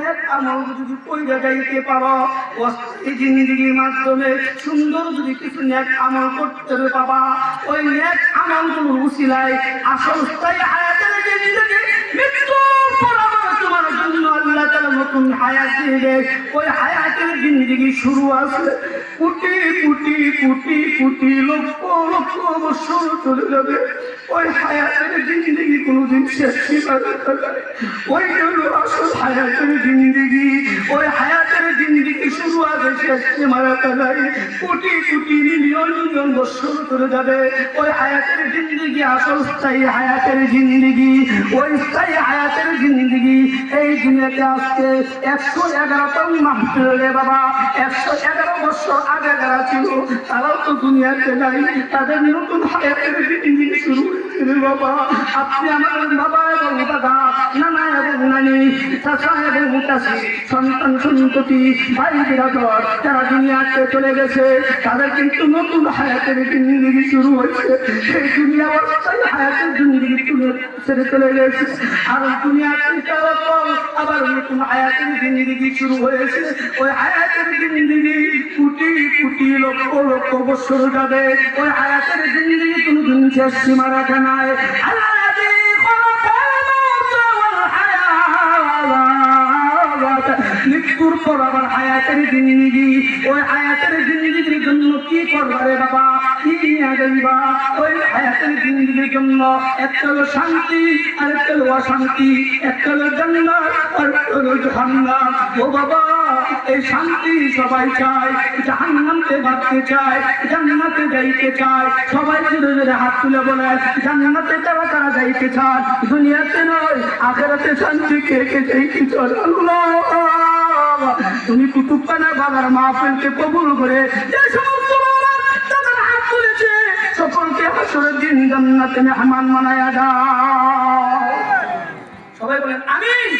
নেক আমল যদি কইরা যাইতে পারো, এই জিন্দেগির মাধ্যমে সুন্দর যদি কিছু নেক আমল করতে পাবা, ওই নেক আমলগুলোর উসিলায় আসল স্থায়ী হায়াতের জিন্দেগি মৃত্যুর পর আবার তোমার জন্য আল্লাহ তাআলা নতুন হায়াত দিবে। ওই হায়াতের জিন্দেগি শুরু আছে, কোটি কোটি কোটি কোটি লক্ষ লক্ষ বছর চলে যাবে। ওই হায়াতের জিন্দেগি কোনোদিন শেষ হবে না। ওই হলো আসল হায়াতের জিন্দেগি। ওই হায়াতের জিন্দেগি শুরু আছে, শেষ মারা নাই। কোটি কোটি মিলিয়ন মিলিয়ন বছর চলে যাবে। ওই হায়াতের জিন্দেগি আসল স্থায়ী হায়াতের জিন্দেগি। ওই স্থায়ী হায়াতের জিন্দেগি এই দুনিয়াতে আজকে 111তম মাহফিল রে বাবা। 111 বছর আগে যারা ছিল তারাও তো দুনিয়াতে নাই, তাদের নতুন হায়াতের জিন্দেগি শুরু হয়েছে বাবা। আপনি আমাদের বাবা এবং দাদা, নানা এবং নানি, চাচা এবং চাচি, সন্তান সন্ততি, ভাই বিরাদর যারা দুনিয়াতে চলে গেছে, তাদের কিন্তু নতুন হায়াতের জিন্দেগি শুরু হয়েছে। সেই দুনিয়া অবস্থায় হায়াতের জিন্দেগি ছেড়ে চলে গেছে, আর দুনিয়াতে যাওয়ার পর আবার নতুন হায়াতের জিন্দেগি শুরু হয়েছে। ওই হায়াতের জিন্দেগি কোটি কোটি লক্ষ লক্ষ বছর যাবে। ওই হায়াতের জিন্দেগি কোনদিন শেষ সীমা রাখে নাই। মৃত্যুর পর আবার হায়াতের জিন্দেগি। ওই হায়াতের জিন্দেগির জন্য কি করবা রে বাবা, কি নিয়ে যাইবা? ওই হায়াতের জিন্দেগির জন্য একটা হলো শান্তি, আর একটা হলো অশান্তি, একটা হলো জান্নাত আর একটা হলো জাহান্নাম। ও বাবা, এই শান্তি সবাই চায়, জাহান্নামকে বাঁচতে চায়, জান্নাতে যাইতে চায়। সবাই জোরে জোরে হাত তুলে বলে জান্নাতে তারা তারা যাইতে চায়, দুনিয়াতে নয় আখিরাতে শান্তি কে কে যাইতে চায়। আল্লাহ, তুমি কুতুবখানা বাবার মাহফিলকে কবুল করে যে সমস্ত তাদের হাত তুলেছে সকলকে হাসরের দিন জান্নাতে মেহমান বানায়া দাও। সবাই বলেন আমিন।